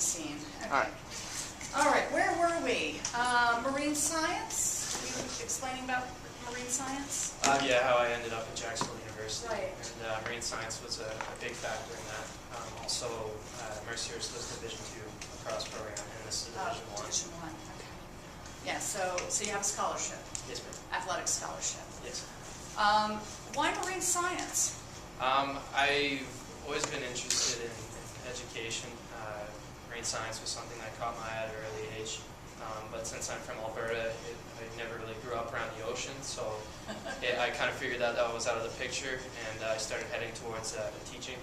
scene. Okay. All right. All right, where were we? Marine science? You were explaining about marine science? Yeah, how I ended up at Jacksonville University. Right. And marine science was a big factor in that. Also, Mercer's was Division II lacrosse program, and this is Division I. Division I, okay. Yeah, so you have a scholarship, Yes, ma'am. athletic scholarship. Yes. Why marine science? I've always been interested in education. Marine science was something that caught my eye at an early age. But since I'm from Alberta, I never really grew up around the ocean, so I kind of figured that was out of the picture, and I started heading towards teaching.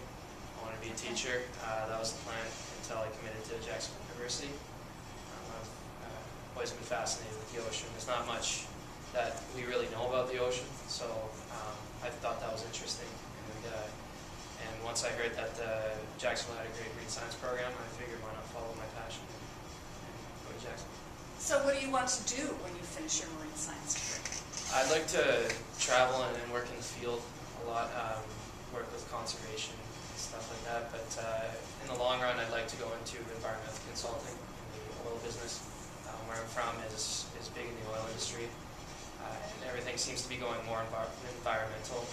I wanted to be a teacher. That was the plan until I committed to Jacksonville University. I've always been fascinated with the ocean. There's not much that we really know about the ocean, so I thought that was interesting. And once I heard that Jacksonville had a great marine science program, I figured why not follow my passion and go to Jacksonville. So what do you want to do when you finish your marine science degree? I'd like to travel and work in the field a lot, work with conservation and stuff like that, but in the long run I'd like to go into environmental consulting in the oil business. Where I'm from is big in the oil industry, and everything seems to be going more environmental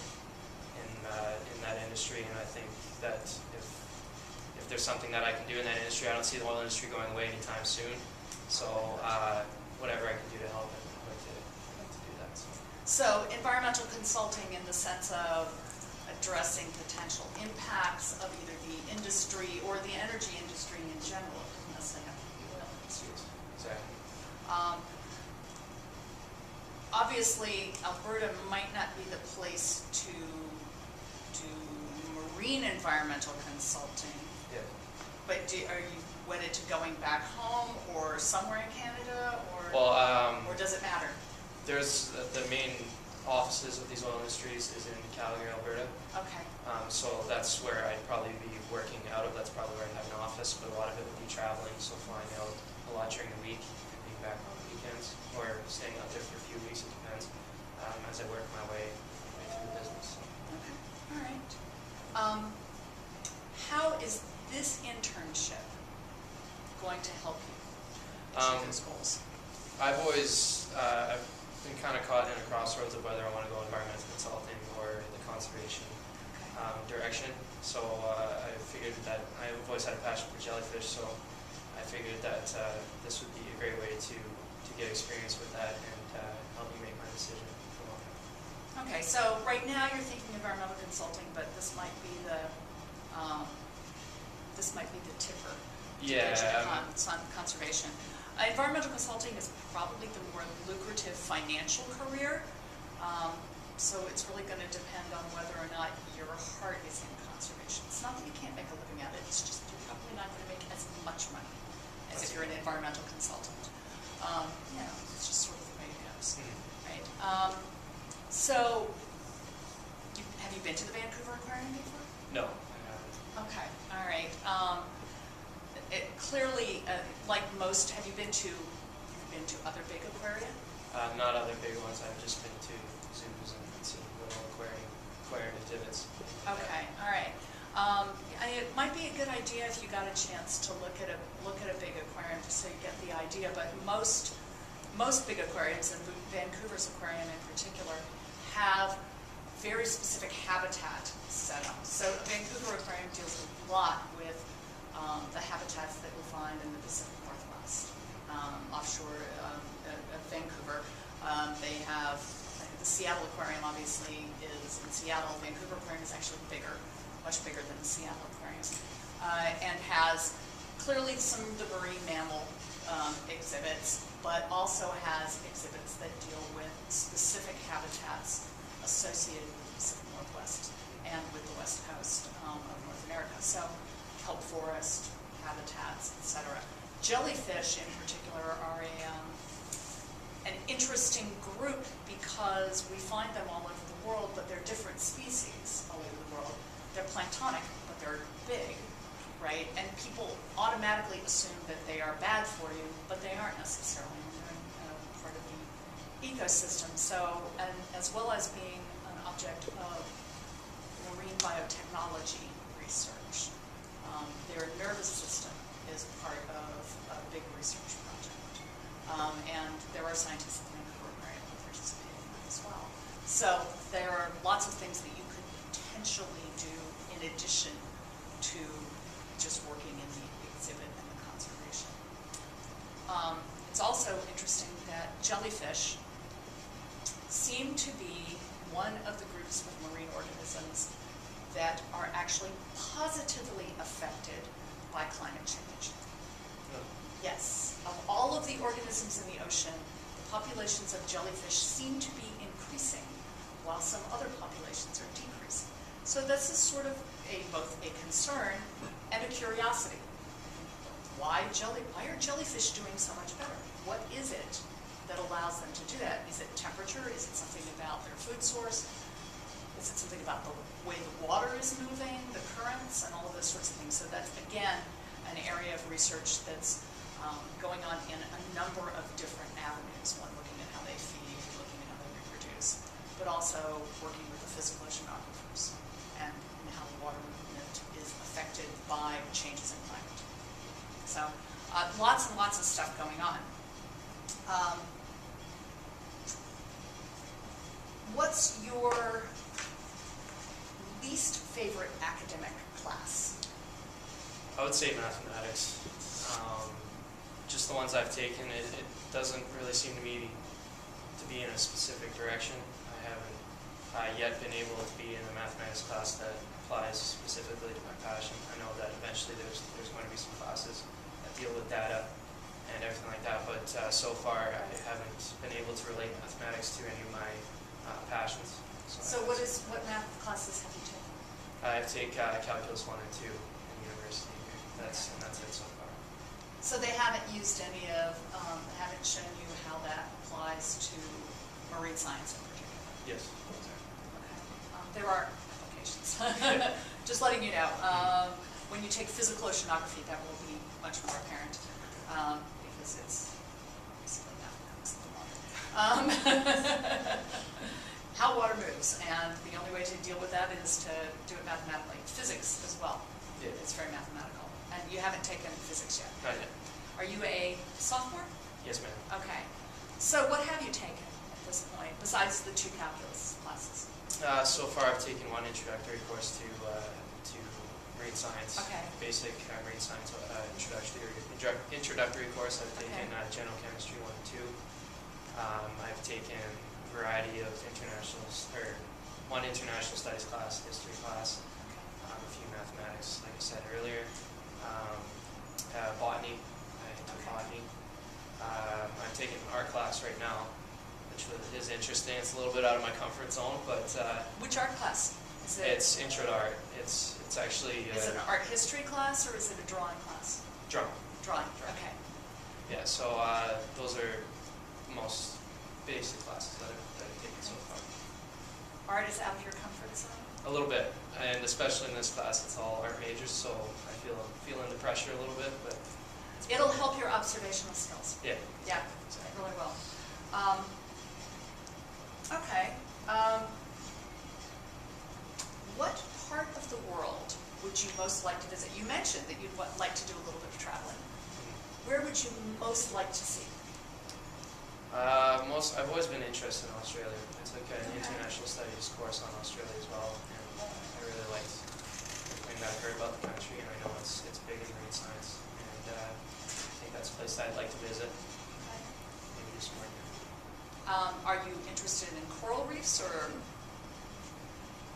in that industry, and I think that if there's something that I can do in that industry, I don't see the oil industry going away anytime soon. So whatever I can do to help it, I'd like to do that. So environmental consulting in the sense of addressing potential impacts of either the industry or the energy industry in general. It doesn't necessarily have to be the oil industry. Exactly. Obviously, Alberta might not be the place to do marine environmental consulting. Yeah. But are you wedded to going back home or somewhere in Canada, or or does it matter? There's the main offices of these oil industries is in Calgary, Alberta. Okay. So that's where I'd probably be working out of. That's probably where I'd have an office, but a lot of it would be traveling, so flying out a lot during the week and being back on the weekends, or staying out there for a few weeks, it depends, as I work my way through the business. Okay, all right. How is this internship going to help you achieve those goals? I've been kind of caught in a crossroads of whether I want to go environmental consulting or the conservation direction. So I figured that I've always had a passion for jellyfish, so I figured that this would be a great way to get experience with that and help me make my decision. Okay, so right now you're thinking environmental consulting, but this might be the tipper. Yeah. Conservation. Environmental consulting is probably the more lucrative financial career, so it's really going to depend on whether or not your heart is in conservation. It's not that you can't make a living at it, it's just you're probably not going to make as much money as if you're an environmental consultant. It's just sort of the way it goes, right? So, have you been to the Vancouver Aquarium before? No, I haven't. Okay, all right. Clearly, like most, you've been to other big aquaria? Not other big ones. I've just been to zoos and seen little aquarium exhibits. Okay, all right. It might be a good idea if you got a chance to look at a big aquarium, just so you get the idea. But most big aquariums, and Vancouver's aquarium in particular, have very specific habitat set up. So Vancouver Aquarium deals a lot with the habitats that we find in the Pacific Northwest, offshore of Vancouver. They have the Seattle Aquarium, obviously, is in Seattle. Vancouver Aquarium is actually bigger, much bigger than the Seattle Aquarium, and has clearly some of the marine mammal exhibits, but also has exhibits that deal with specific habitats associated with the Pacific Northwest and with the West Coast of North America. So kelp forest, habitats, etc. Jellyfish in particular are an interesting group because we find them all over the world, but they're different species all over the world. They're planktonic, but they're big, right? And people automatically assume that they are bad for you, but they aren't necessarily. They're part of the ecosystem. So, and as well as being an object of marine biotechnology research, their nervous system is part of a big research project. And there are scientists at the Vancouver Aquarium who participate in that as well. So there are lots of things that you could potentially do in addition to just working in the exhibit and the conservation. It's also interesting that jellyfish seem to be one of the groups of marine organisms that are actually positively affected by climate change. Yes, of all of the organisms in the ocean, the populations of jellyfish seem to be increasing, while some other populations are decreasing. So this is sort of both a concern and a curiosity. Why are jellyfish doing so much better? What is it that allows them to do that? Is it temperature? Is it something about their food source? Is it something about the way the water is moving, the currents, and all of those sorts of things? So that's, again, an area of research that's going on in a number of different avenues. One, looking at how they feed, looking at how they reproduce, but also working with the physical oceanographers and how the water movement is affected by changes in climate. So lots and lots of stuff going on. What's your least favorite academic class? I would say mathematics. Just the ones I've taken, it doesn't really seem to me to be in a specific direction. I haven't yet been able to be in a mathematics class that applies specifically to my passion. I know that eventually there's going to be some classes that deal with data and everything like that, but so far I haven't been able to relate mathematics to any of my passions. So what math classes have you taken? I take calculus 1 and 2 in university. That's it so far. So they haven't used any of, haven't shown you how that applies to marine science in particular? Yes. Okay. There are applications. Just letting you know. When you take physical oceanography, that will be much more apparent because it's basically mathematics of the water. How water moves, and the only way to deal with that is to do it mathematically. Physics as well. Yeah. It's very mathematical. And you haven't taken physics yet? Not yet. Are you a sophomore? Yes, ma'am. Okay. So what have you taken at this point, besides the 2 calculus classes? So far I've taken one introductory course to marine science. Okay. Basic marine science introductory course. I've taken general chemistry 1 and 2. I've taken a variety of one international studies class, history class, a few mathematics, like I said earlier. Botany, I took botany. I'm taking an art class right now, which is interesting. It's a little bit out of my comfort zone, but Which art class? Is it's intro to art. It's actually is it an art history class or is it a drawing class? drawing. Drawing. Okay. Yeah, so those are the most basic classes that I've taken so far. Art is out of your comfort zone? A little bit, and especially in this class, it's all art majors, so I feeling the pressure a little bit, but It'll help your observational skills. yeah. Yeah, it really will. Okay. What part of the world would you most like to visit? You mentioned that you'd like to do a little bit of traveling. Where would you most like to see? I've always been interested in Australia. I took an international studies course on Australia as well, and I really liked everything that I heard about the country, and I know it's big in marine science, and I think that's a place that I'd like to visit. Maybe do some work there. Are you interested in coral reefs or?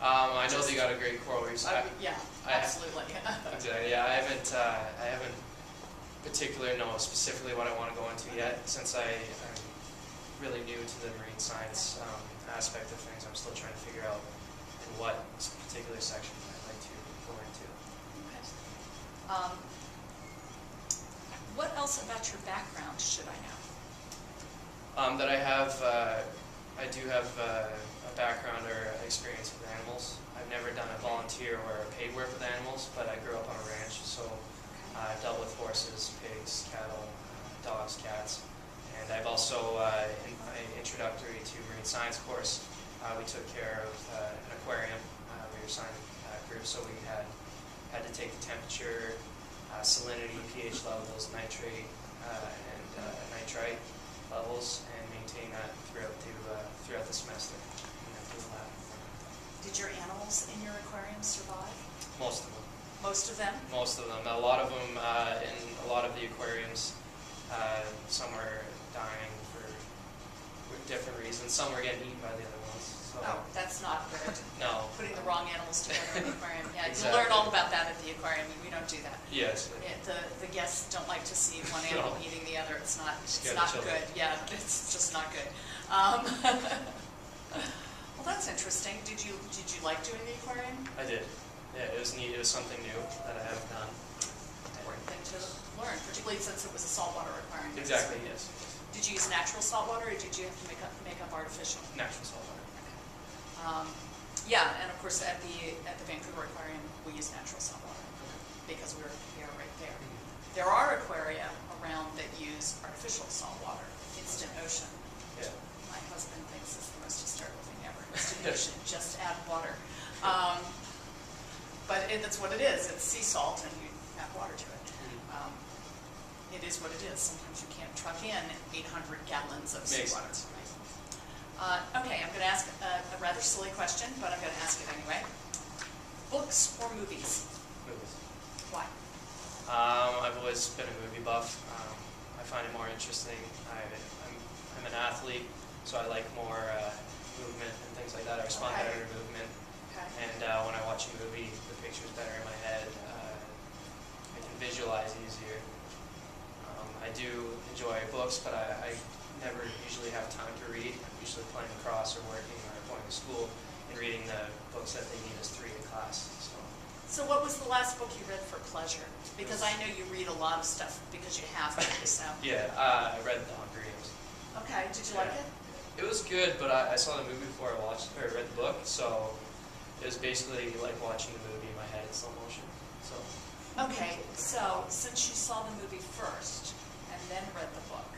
I know they got a great coral reefs. Yeah, I- absolutely. Exactly. Yeah, I haven't particularly know specifically what I want to go into yet, since I'm really new to the marine science aspect of things. I'm still trying to figure out in what particular section I'd like to go into. Okay. What else about your background should I know? That I do have a background or experience with animals. I've never done a volunteer or a paid work with animals, but I grew up on a ranch, so I've dealt with horses, pigs, cattle, dogs, cats. And I've also, in my introductory to marine science course, we took care of an aquarium. We were assigned groups, so we had to take the temperature, salinity, pH levels, nitrate, and nitrite levels, and maintain that throughout the semester in the lab. Did your animals in your aquarium survive? Most of them. Most of them? Most of them. A lot of them in a lot of the aquariums, some were dying for different reasons. Some were getting eaten by the other ones. So. Oh, that's not good. No. Putting the wrong animals together in the aquarium. Yeah, Exactly. you learn all about that at the aquarium. We don't do that. Yes. Yeah, the guests don't like to see one animal No. eating the other. It's not Scare the children. good. Yeah, it's just not good. Well, that's interesting. Did you like doing the aquarium? I did. Yeah, it was neat. It was something new that I haven't done. Important thing to learn, particularly since it was a saltwater aquarium. Exactly. Yes. Did you use natural saltwater, or did you have to make up artificial? Natural saltwater. Yeah, and of course at the Vancouver Aquarium we use natural saltwater because we are right there. There are aquaria around that use artificial saltwater, instant ocean. Yeah. My husband thinks it's the most hysterical thing ever. Instant ocean, just add water. But that's what it is. It's sea salt and you add water to it. It is what it is. Sometimes you can't truck in 800 gallons of seawater. Okay, I'm going to ask a rather silly question, but I'm going to ask it anyway. Books or movies? Movies. Why? I've always been a movie buff. I find it more interesting. I'm an athlete, so I like more movement and things like that. I respond better to movement. Okay. And when I watch a movie, the picture's better in my head. I can visualize easier. I do enjoy books, but I never usually have time to read. I'm usually playing lacrosse or working or going to school and reading the books that they need us to read in class. So what was the last book you read for pleasure? Because I know you read a lot of stuff because you have to, so. Yeah, I read The Hunger Games. Okay, did you like it? It was good, but I saw the movie before I read the book, so it was basically like watching the movie in my head in slow motion. So. Okay, so since you saw the movie first and then read the book,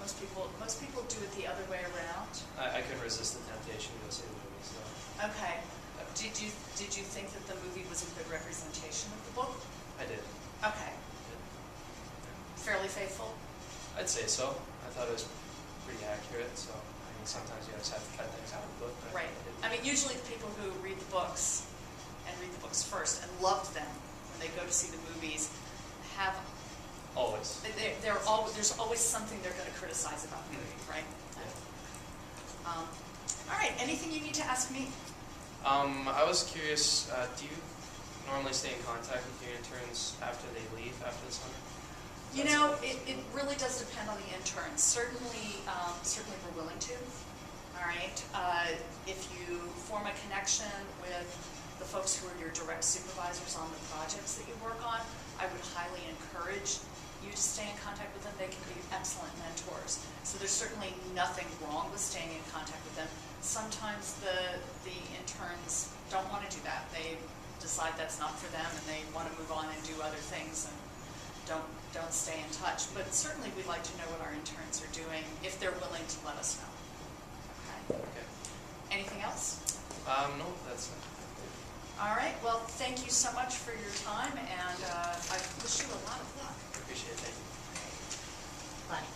most people do it the other way around. I couldn't resist the temptation to go see the movie. So. Okay. Did you think that the movie was a good representation of the book? I did. Okay. Fairly faithful? I'd say so. I thought it was pretty accurate. So I mean, sometimes you just have to cut things out of the book. Right. I mean, usually the people who read the books and read the books first and loved them when they go to see the movies have. Always. There's always something they're going to criticize about the movie, right? Yeah. All right. Anything you need to ask me? I was curious. Do you normally stay in contact with your interns after they leave after the summer? You know, it really does depend on the interns. Certainly we're willing to. All right. If you form a connection with the folks who are your direct supervisors on the projects that you work on, I would highly encourage you to stay in contact with them. They can be excellent mentors. So there's certainly nothing wrong with staying in contact with them. Sometimes the interns don't want to do that. They decide that's not for them and they want to move on and do other things and don't stay in touch. But certainly we'd like to know what our interns are doing if they're willing to let us know. Okay. Okay. Anything else? No, that's it. All right. Well, thank you so much for your time, and I wish you a lot of luck. Appreciate it. Thank you. Bye.